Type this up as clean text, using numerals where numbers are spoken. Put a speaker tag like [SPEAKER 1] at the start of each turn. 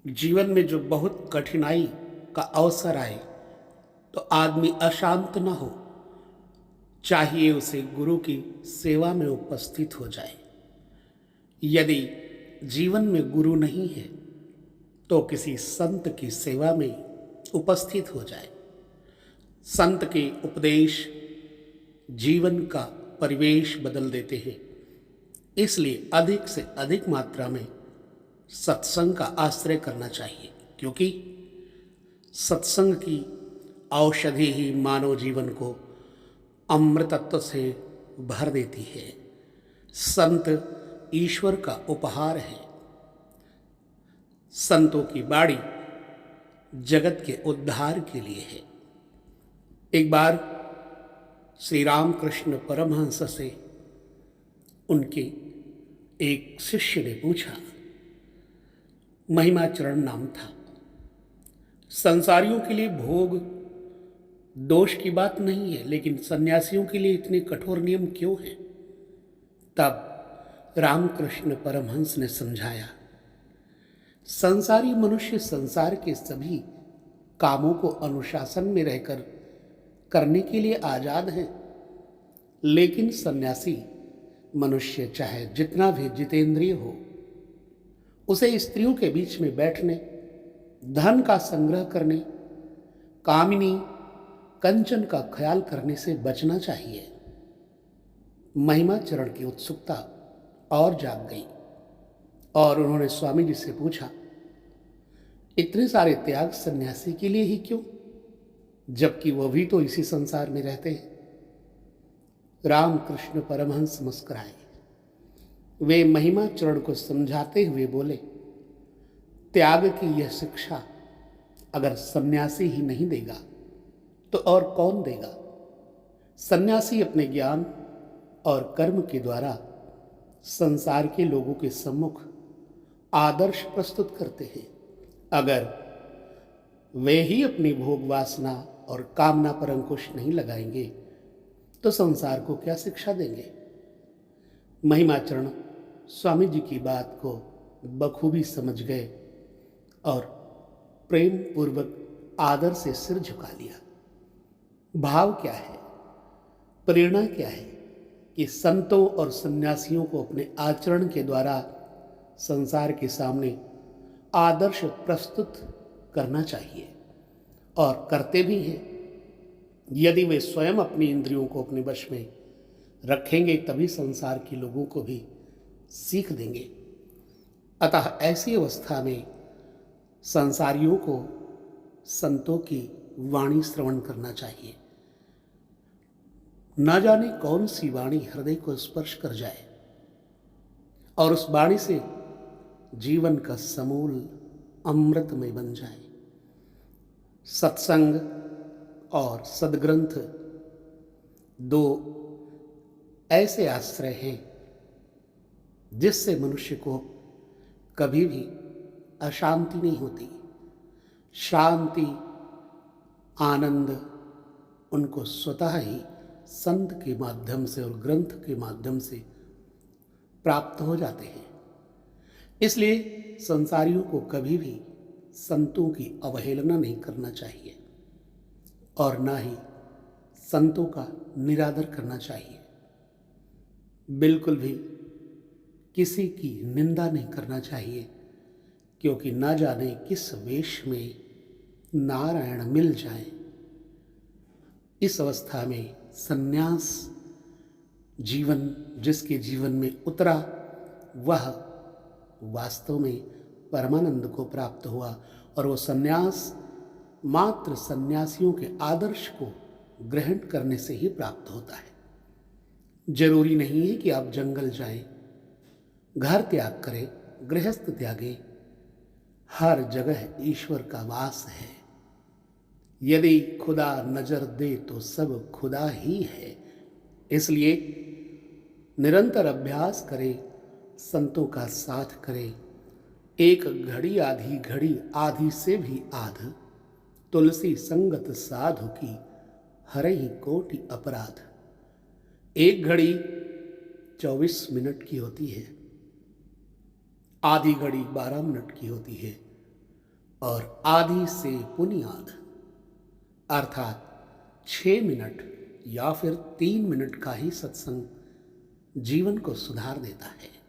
[SPEAKER 1] जीवन में जो बहुत कठिनाई का अवसर आए तो आदमी अशांत न हो, चाहिए उसे गुरु की सेवा में उपस्थित हो जाए। यदि जीवन में गुरु नहीं है तो किसी संत की सेवा में उपस्थित हो जाए। संत के उपदेश जीवन का परिवेश बदल देते हैं, इसलिए अधिक से अधिक मात्रा में सत्संग का आश्रय करना चाहिए, क्योंकि सत्संग की औषधि ही मानव जीवन को अमृतत्व से भर देती है। संत ईश्वर का उपहार है। संतों की बाणी जगत के उद्धार के लिए है। एक बार श्री रामकृष्ण परमहंस से उनके एक शिष्य ने पूछा, महिमाचरण नाम था, संसारियों के लिए भोग दोष की बात नहीं है, लेकिन सन्यासियों के लिए इतने कठोर नियम क्यों हैं? तब रामकृष्ण परमहंस ने समझाया, संसारी मनुष्य संसार के सभी कामों को अनुशासन में रहकर करने के लिए आजाद हैं, लेकिन सन्यासी मनुष्य चाहे जितना भी जितेंद्रिय हो, उसे स्त्रियों के बीच में बैठने, धन का संग्रह करने, कामिनी कंचन का ख्याल करने से बचना चाहिए। महिमाचरण की उत्सुकता और जाग गई और उन्होंने स्वामी जी से पूछा, इतने सारे त्याग सन्यासी के लिए ही क्यों, जबकि वह भी तो इसी संसार में रहते हैं? रामकृष्ण परमहंस मुस्कुराए। वे महिमाचरण को समझाते हुए बोले, त्याग की यह शिक्षा अगर सन्यासी ही नहीं देगा तो और कौन देगा? सन्यासी अपने ज्ञान और कर्म के द्वारा संसार के लोगों के सम्मुख आदर्श प्रस्तुत करते हैं। अगर वे ही अपनी भोग वासना और कामना पर अंकुश नहीं लगाएंगे तो संसार को क्या शिक्षा देंगे? महिमाचरण स्वामी जी की बात को बखूबी समझ गए और प्रेम पूर्वक आदर से सिर झुका लिया। भाव क्या है, प्रेरणा क्या है कि संतों और सन्यासियों को अपने आचरण के द्वारा संसार के सामने आदर्श प्रस्तुत करना चाहिए, और करते भी हैं। यदि वे स्वयं अपनी इंद्रियों को अपने वश में रखेंगे तभी संसार के लोगों को भी सीख देंगे। अतः ऐसी अवस्था में संसारियों को संतों की वाणी श्रवण करना चाहिए। न जाने कौन सी वाणी हृदय को स्पर्श कर जाए और उस वाणी से जीवन का समूल अमृतमय बन जाए। सत्संग और सद्ग्रंथ दो ऐसे आश्रय हैं जिससे मनुष्य को कभी भी अशांति नहीं होती। शांति, आनंद उनको स्वतः ही संत के माध्यम से और ग्रंथ के माध्यम से प्राप्त हो जाते हैं। इसलिए संसारियों को कभी भी संतों की अवहेलना नहीं करना चाहिए और ना ही संतों का निरादर करना चाहिए। बिल्कुल भी किसी की निंदा नहीं करना चाहिए, क्योंकि ना जाने किस वेश में नारायण मिल जाए। इस अवस्था में सन्यास जीवन जिसके जीवन में उतरा वह वास्तव में परमानंद को प्राप्त हुआ, और वो सन्यास मात्र सन्यासियों के आदर्श को ग्रहण करने से ही प्राप्त होता है। जरूरी नहीं है कि आप जंगल जाएं, घर त्याग करें, गृहस्थ त्यागें। हर जगह ईश्वर का वास है। यदि खुदा नजर दे तो सब खुदा ही है। इसलिए निरंतर अभ्यास करें, संतों का साथ करें। एक घड़ी आधी घड़ी आधी से भी आध, तुलसी संगत साधु की हरहि कोटि अपराध। एक घड़ी 24 मिनट की होती है, आधी घड़ी 12 मिनट की होती है, और आदि से बुनियाद अर्थात 6 मिनट या फिर 3 मिनट का ही सत्संग जीवन को सुधार देता है।